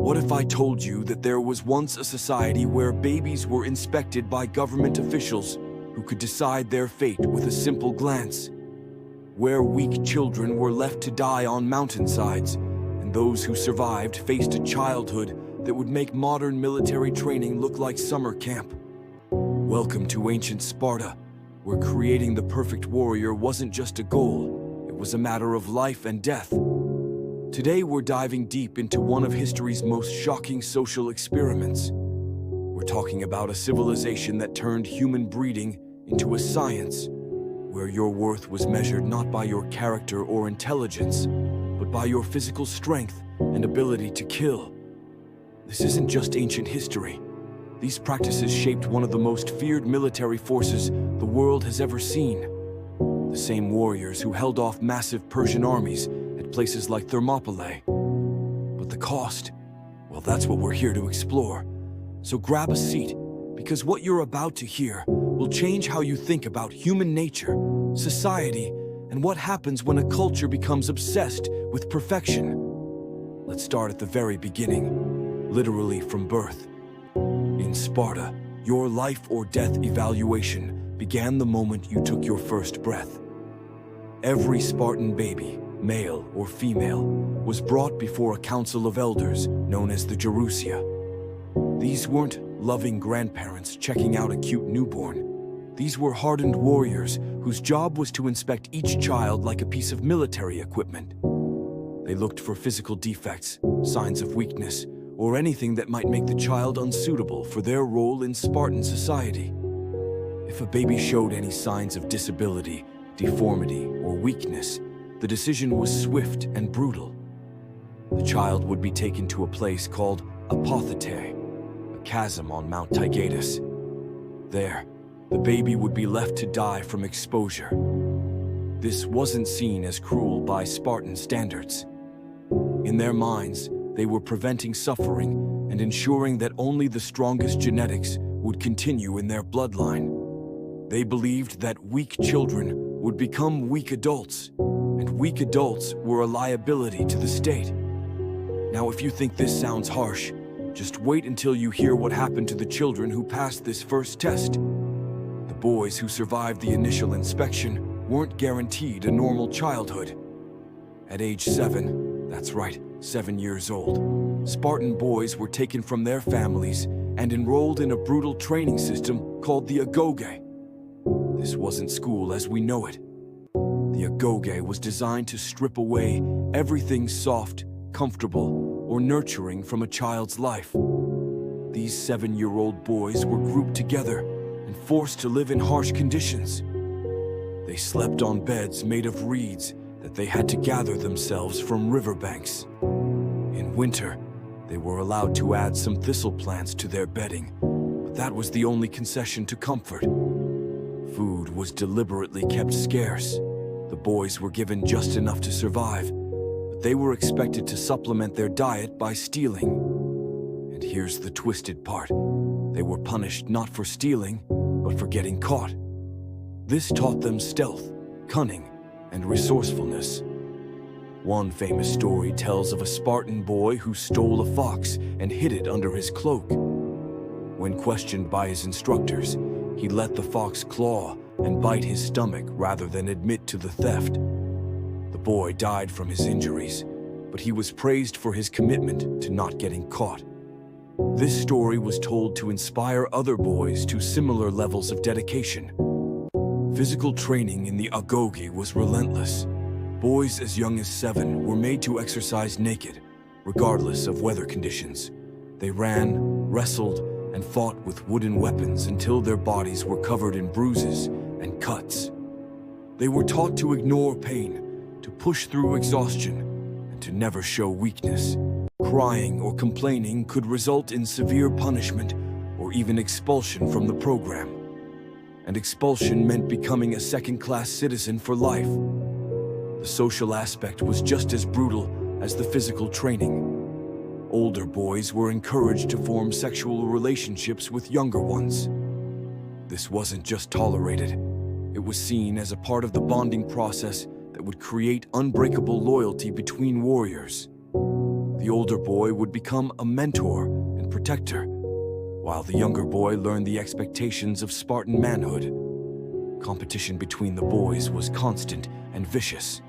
What if I told you that there was once a society where babies were inspected by government officials who could decide their fate with a simple glance? Where weak children were left to die on mountainsides, and those who survived faced a childhood that would make modern military training look like summer camp. Welcome to ancient Sparta, where creating the perfect warrior wasn't just a goal, it was a matter of life and death. Today we're diving deep into one of history's most shocking social experiments. We're talking about a civilization that turned human breeding into a science, where your worth was measured not by your character or intelligence, but by your physical strength and ability to kill. This isn't just ancient history. These practices shaped one of the most feared military forces the world has ever seen. The same warriors who held off massive Persian armies at places like Thermopylae. But the cost, well, that's what we're here to explore. So grab a seat, because what you're about to hear will change how you think about human nature, society, and what happens when a culture becomes obsessed with perfection. Let's start at the very beginning, literally from birth. In Sparta, your life or death evaluation began the moment you took your first breath. Every Spartan baby, male or female, was brought before a council of elders known as the Gerousia. These weren't loving grandparents checking out a cute newborn. These were hardened warriors whose job was to inspect each child like a piece of military equipment. They looked for physical defects, signs of weakness, or anything that might make the child unsuitable for their role in Spartan society. If a baby showed any signs of disability, deformity, or weakness, the decision was swift and brutal. The child would be taken to a place called Apothete, a chasm on Mount Taygetus. There, the baby would be left to die from exposure. This wasn't seen as cruel by Spartan standards. In their minds, they were preventing suffering and ensuring that only the strongest genetics would continue in their bloodline. They believed that weak children would become weak adults, and weak adults were a liability to the state. Now, if you think this sounds harsh, just wait until you hear what happened to the children who passed this first test. The boys who survived the initial inspection weren't guaranteed a normal childhood. At age 7, that's right, 7 years old, Spartan boys were taken from their families and enrolled in a brutal training system called the agoge. This wasn't school as we know it. The agoge was designed to strip away everything soft, comfortable, or nurturing from a child's life. These 7-year-old boys were grouped together and forced to live in harsh conditions. They slept on beds made of reeds that they had to gather themselves from riverbanks. In winter, they were allowed to add some thistle plants to their bedding, but that was the only concession to comfort. Food was deliberately kept scarce. The boys were given just enough to survive, but they were expected to supplement their diet by stealing. And here's the twisted part. They were punished not for stealing, but for getting caught. This taught them stealth, cunning, and resourcefulness. One famous story tells of a Spartan boy who stole a fox and hid it under his cloak. When questioned by his instructors, he let the fox claw and bite his stomach rather than admit to the theft. The boy died from his injuries, but he was praised for his commitment to not getting caught. This story was told to inspire other boys to similar levels of dedication. Physical training in the agoge was relentless. Boys as young as 7 were made to exercise naked, regardless of weather conditions. They ran, wrestled, and fought with wooden weapons until their bodies were covered in bruises and cuts. They were taught to ignore pain, to push through exhaustion, and to never show weakness. Crying or complaining could result in severe punishment or even expulsion from the program. And expulsion meant becoming a second-class citizen for life. The social aspect was just as brutal as the physical training. Older boys were encouraged to form sexual relationships with younger ones. This wasn't just tolerated. It was seen as a part of the bonding process that would create unbreakable loyalty between warriors. The older boy would become a mentor and protector, while the younger boy learned the expectations of Spartan manhood. Competition between the boys was constant and vicious.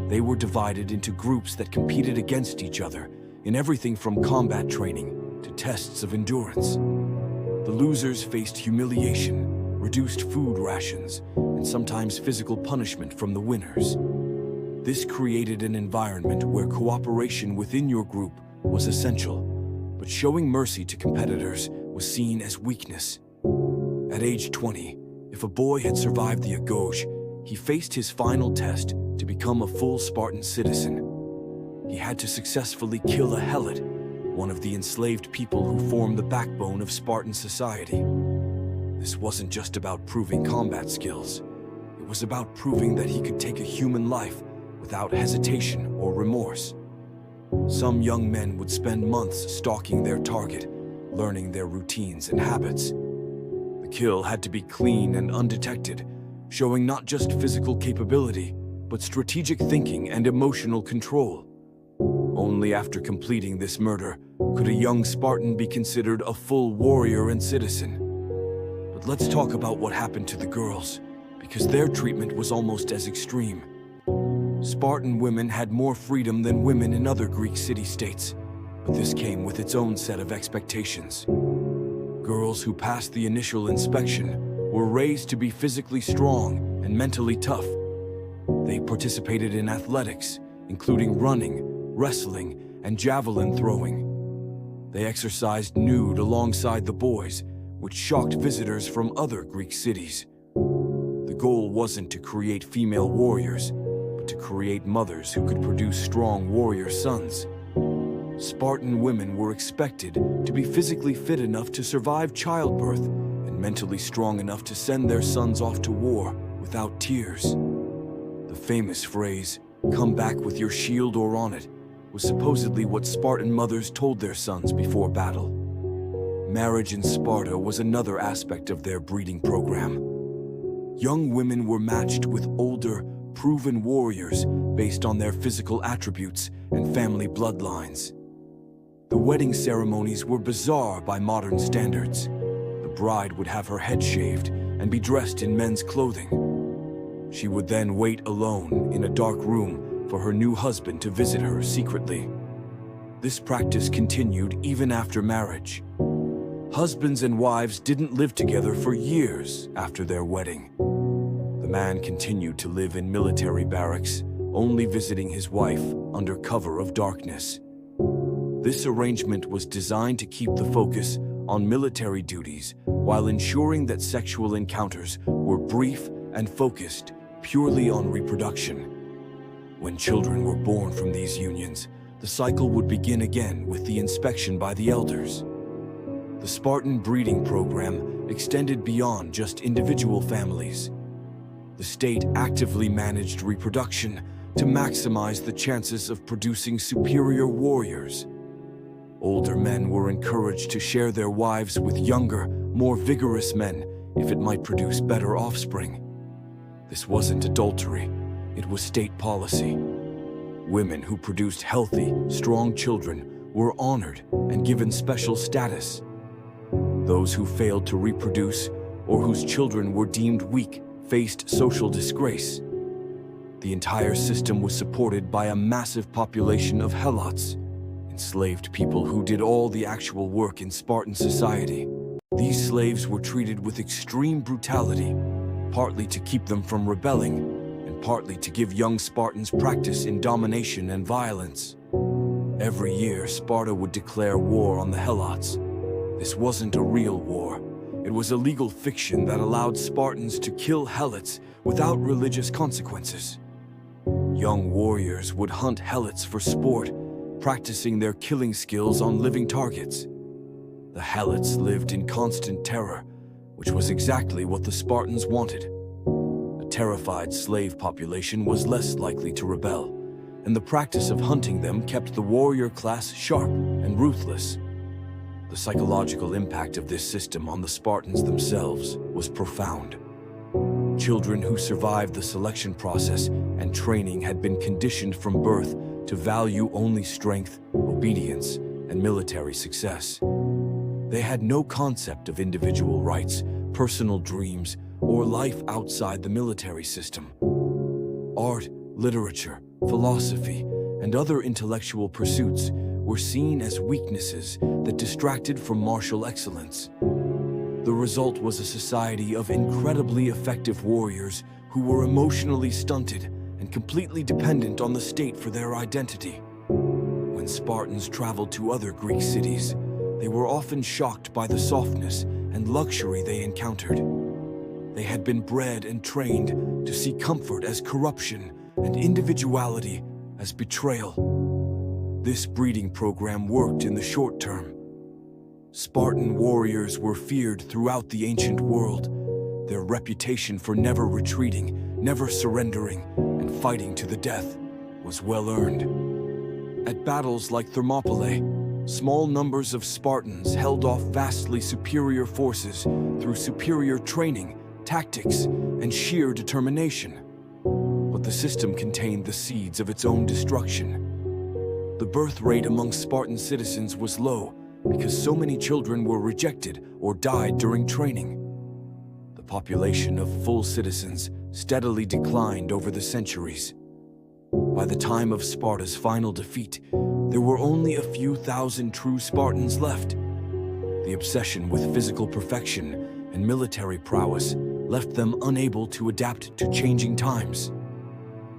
They were divided into groups that competed against each other in everything from combat training to tests of endurance. The losers faced humiliation, reduced food rations, and sometimes physical punishment from the winners. This created an environment where cooperation within your group was essential, but showing mercy to competitors was seen as weakness. At age 20, if a boy had survived the Agoj, he faced his final test to become a full Spartan citizen. He had to successfully kill a helot, one of the enslaved people who formed the backbone of Spartan society. This wasn't just about proving combat skills. It was about proving that he could take a human life without hesitation or remorse. Some young men would spend months stalking their target, learning their routines and habits. The kill had to be clean and undetected, showing not just physical capability, but strategic thinking and emotional control. Only after completing this murder could a young Spartan be considered a full warrior and citizen. But let's talk about what happened to the girls, because their treatment was almost as extreme. Spartan women had more freedom than women in other Greek city-states, but this came with its own set of expectations. Girls who passed the initial inspection were raised to be physically strong and mentally tough. They participated in athletics, including running, wrestling, and javelin throwing. They exercised nude alongside the boys, which shocked visitors from other Greek cities. The goal wasn't to create female warriors, but to create mothers who could produce strong warrior sons. Spartan women were expected to be physically fit enough to survive childbirth and mentally strong enough to send their sons off to war without tears. The famous phrase, "Come back with your shield or on it," was supposedly what Spartan mothers told their sons before battle. Marriage in Sparta was another aspect of their breeding program. Young women were matched with older, proven warriors based on their physical attributes and family bloodlines. The wedding ceremonies were bizarre by modern standards. The bride would have her head shaved and be dressed in men's clothing. She would then wait alone in a dark room for her new husband to visit her secretly. This practice continued even after marriage. Husbands and wives didn't live together for years after their wedding. The man continued to live in military barracks, only visiting his wife under cover of darkness. This arrangement was designed to keep the focus on military duties while ensuring that sexual encounters were brief and focused purely on reproduction. When children were born from these unions, the cycle would begin again with the inspection by the elders. The Spartan breeding program extended beyond just individual families. The state actively managed reproduction to maximize the chances of producing superior warriors. Older men were encouraged to share their wives with younger, more vigorous men if it might produce better offspring. This wasn't adultery, it was state policy. Women who produced healthy, strong children were honored and given special status. Those who failed to reproduce or whose children were deemed weak faced social disgrace. The entire system was supported by a massive population of helots, enslaved people who did all the actual work in Spartan society. These slaves were treated with extreme brutality, partly to keep them from rebelling, and partly to give young Spartans practice in domination and violence. Every year, Sparta would declare war on the helots. This wasn't a real war. It was a legal fiction that allowed Spartans to kill helots without religious consequences. Young warriors would hunt helots for sport, practicing their killing skills on living targets. The helots lived in constant terror, which was exactly what the Spartans wanted. A terrified slave population was less likely to rebel, and the practice of hunting them kept the warrior class sharp and ruthless. The psychological impact of this system on the Spartans themselves was profound. Children who survived the selection process and training had been conditioned from birth to value only strength, obedience, and military success. They had no concept of individual rights, personal dreams, or life outside the military system. Art, literature, philosophy, and other intellectual pursuits were seen as weaknesses that distracted from martial excellence. The result was a society of incredibly effective warriors who were emotionally stunted and completely dependent on the state for their identity. When Spartans traveled to other Greek cities, they were often shocked by the softness and luxury they encountered. They had been bred and trained to see comfort as corruption and individuality as betrayal. This breeding program worked in the short term. Spartan warriors were feared throughout the ancient world. Their reputation for never retreating, never surrendering, and fighting to the death was well earned. At battles like Thermopylae, small numbers of Spartans held off vastly superior forces through superior training, tactics, and sheer determination. But the system contained the seeds of its own destruction. The birth rate among Spartan citizens was low because so many children were rejected or died during training. The population of full citizens steadily declined over the centuries. By the time of Sparta's final defeat, there were only a few thousand true Spartans left. The obsession with physical perfection and military prowess left them unable to adapt to changing times.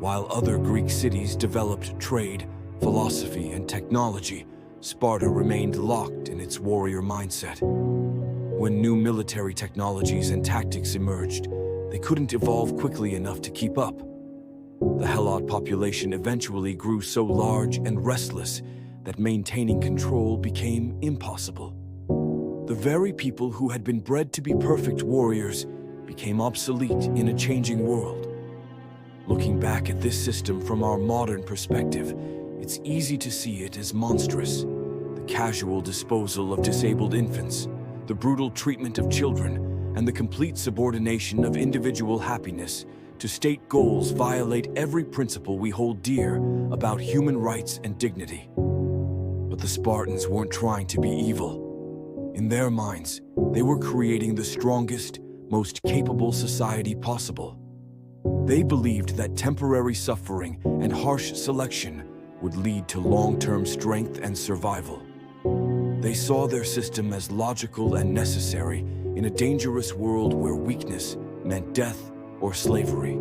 While other Greek cities developed trade, philosophy, and technology, Sparta remained locked in its warrior mindset. When new military technologies and tactics emerged, they couldn't evolve quickly enough to keep up. The Helot population eventually grew so large and restless that maintaining control became impossible. The very people who had been bred to be perfect warriors became obsolete in a changing world. Looking back at this system from our modern perspective, it's easy to see it as monstrous. The casual disposal of disabled infants, the brutal treatment of children, and the complete subordination of individual happiness to state goals violate every principle we hold dear about human rights and dignity. But the Spartans weren't trying to be evil. In their minds, they were creating the strongest, most capable society possible. They believed that temporary suffering and harsh selection would lead to long-term strength and survival. They saw their system as logical and necessary in a dangerous world where weakness meant death or slavery.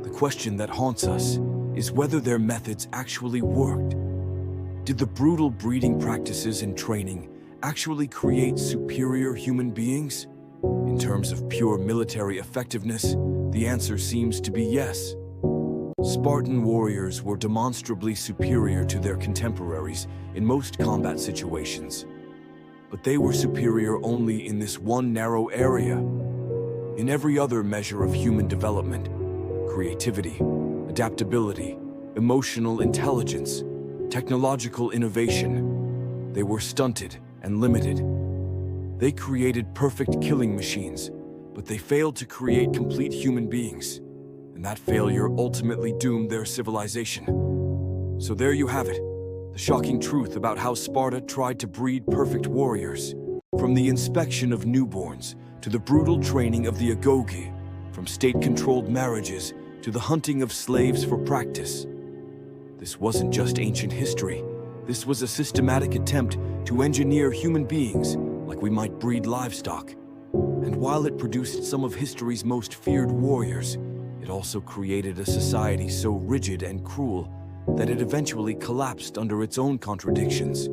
The question that haunts us is whether their methods actually worked. Did the brutal breeding practices and training actually create superior human beings? In terms of pure military effectiveness, the answer seems to be yes. Spartan warriors were demonstrably superior to their contemporaries in most combat situations. But they were superior only in this one narrow area. In every other measure of human development, creativity, adaptability, emotional intelligence, technological innovation, they were stunted and limited. They created perfect killing machines, but they failed to create complete human beings, and that failure ultimately doomed their civilization. So there you have it, the shocking truth about how Sparta tried to breed perfect warriors. From the inspection of newborns to the brutal training of the agoge, from state-controlled marriages to the hunting of slaves for practice. This wasn't just ancient history. This was a systematic attempt to engineer human beings like we might breed livestock. And while it produced some of history's most feared warriors, it also created a society so rigid and cruel that it eventually collapsed under its own contradictions.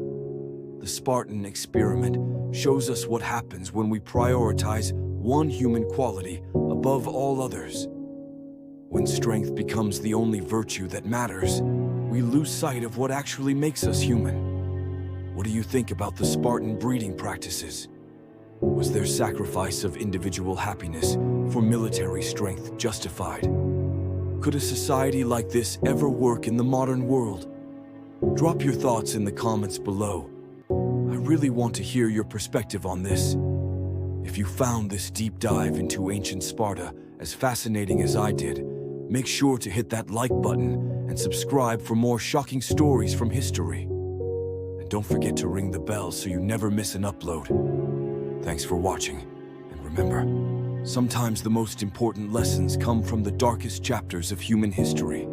The Spartan experiment shows us what happens when we prioritize one human quality above all others. When strength becomes the only virtue that matters, we lose sight of what actually makes us human. What do you think about the Spartan breeding practices? Was their sacrifice of individual happiness for military strength justified? Could a society like this ever work in the modern world? Drop your thoughts in the comments below. I really want to hear your perspective on this. If you found this deep dive into ancient Sparta as fascinating as I did, make sure to hit that like button and subscribe for more shocking stories from history. don't forget to ring the bell so you never miss an upload. Thanks for watching, and remember, sometimes the most important lessons come from the darkest chapters of human history.